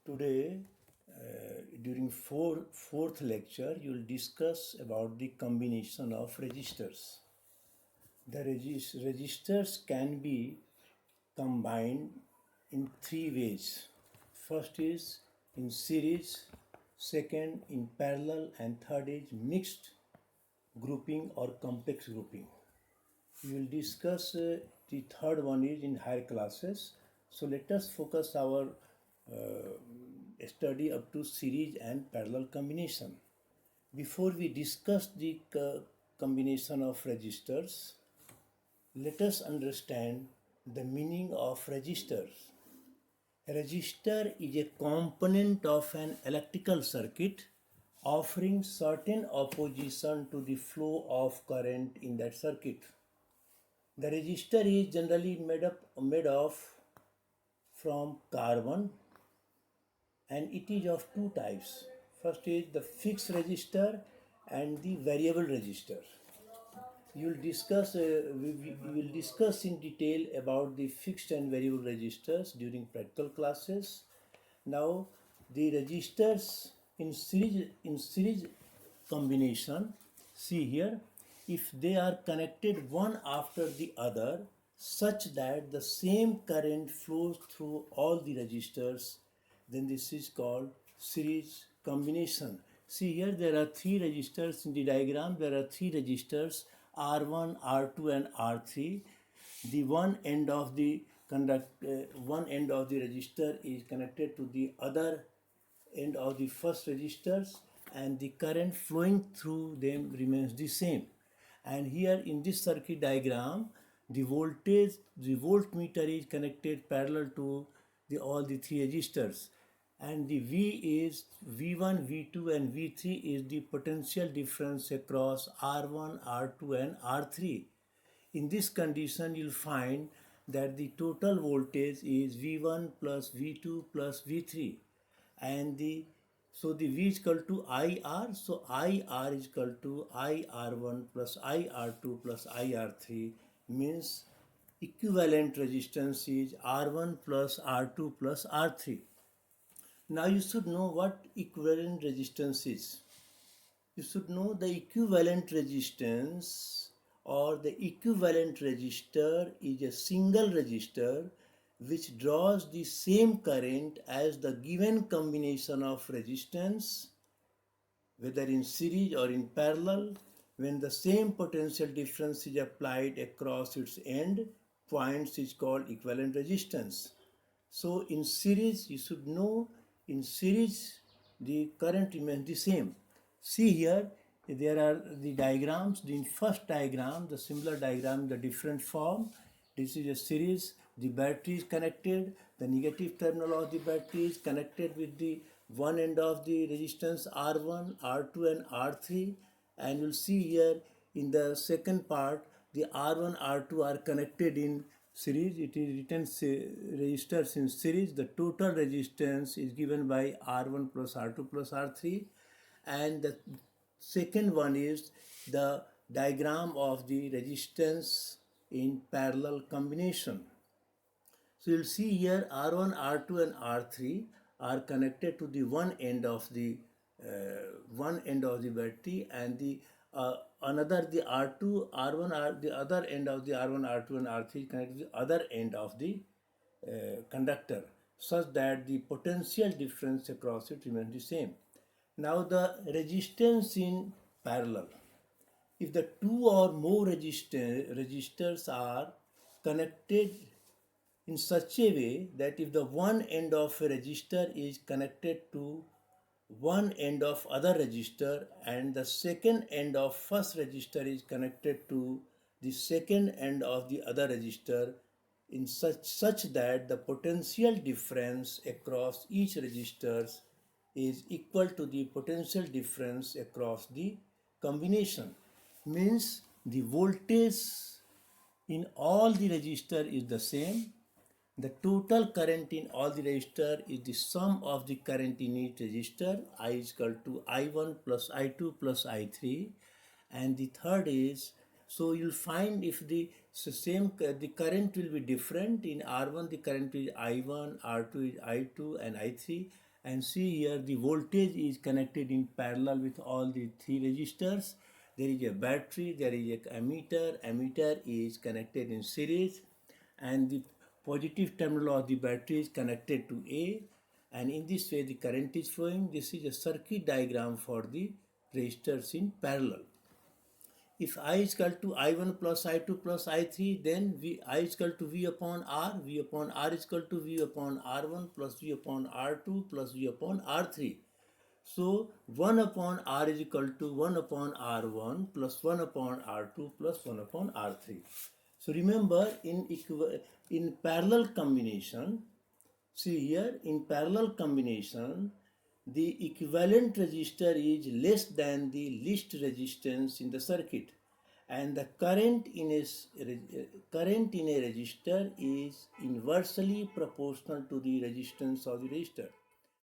Today, during fourth lecture, you will discuss about the combination of registers. The registers can be combined in three ways. First is in series, second in parallel, and third is mixed grouping or complex grouping. We will discuss the third one is in higher classes. So let us focus our study up to series and parallel combination. Before we discuss the combination of registers, let us understand the meaning of registers. A resistor is a component of an electrical circuit offering certain opposition to the flow of current in that circuit. The resistor is generally made of from carbon and it is of two types. First is the fixed resistor and the variable resistor. We will discuss in detail about the fixed and variable resistors during practical classes. Now, the resistors in series combination. See here, if they are connected one after the other, such that the same current flows through all the resistors, then this is called series combination. See here, there are three resistors in the diagram. There are three resistors R1, R2 and R3. The one end of the resistor is connected to the other end of the first resistors, and the current flowing through them remains the same. And here in this circuit diagram, the voltmeter is connected parallel to all the three resistors, and the V is V1, V2 and V3 is the potential difference across R1, R2 and R3. In this condition, you'll find that the total voltage is V1 plus V2 plus V3, and the V is equal to IR. So IR is equal to IR1 plus IR2 plus IR3, means equivalent resistance is R1 plus R2 plus R3. Now you should know what equivalent resistance is. You should know the equivalent resistance, or the equivalent resistor is a single resistor which draws the same current as the given combination of resistance, whether in series or in parallel, when the same potential difference is applied across its end points is called equivalent resistance. So in series, you should know, in series the current remains the same. See here, there are the diagrams. In first diagram, the similar diagram in the different form. This is a series. The battery is connected. The negative terminal of the battery is connected with the one end of the resistance R1, R2 and R3. And you'll see here in the second part, the R1, R2 are connected in series. It is written resistors in series. The total resistance is given by R1 plus R2 plus R3. And the second one is the diagram of the resistance in parallel combination. So you'll see here R1, R2 and R3 are connected to the one end of the battery, and the another, the R2, R1, the other end of the R1, R2 and R3 is connected to the other end of the conductor, such that the potential difference across it remains the same. Now the resistance in parallel. If the two or more resistors are connected in such a way that if the one end of a resistor is connected to one end of other resistor, and the second end of first resistor is connected to the second end of the other resistor, in such that the potential difference across each resistor is equal to the potential difference across the combination, means the voltage in all the resistor is the same. The total current in all the resistor is the sum of the current in each resistor. I is equal to I1 plus I2 plus I3. And the third is, so you'll find if the current will be different. In R1 the current is I1, R2 is I2 and I3, And see here the voltage is connected in parallel with all the three resistors. There is a battery, there is a ammeter is connected in series, and the positive terminal of the battery is connected to A, and in this way the current is flowing. This is a circuit diagram for the resistors in parallel. If I is equal to I1 plus I2 plus I3, then I is equal to V upon R. V upon R is equal to V upon R1 plus V upon R2 plus V upon R3. So 1 upon R is equal to 1 upon R1 plus 1 upon R2 plus 1 upon R3. So remember, in parallel combination, see here, in parallel combination, the equivalent resistor is less than the least resistance in the circuit, and the current in a resistor is inversely proportional to the resistance of the resistor.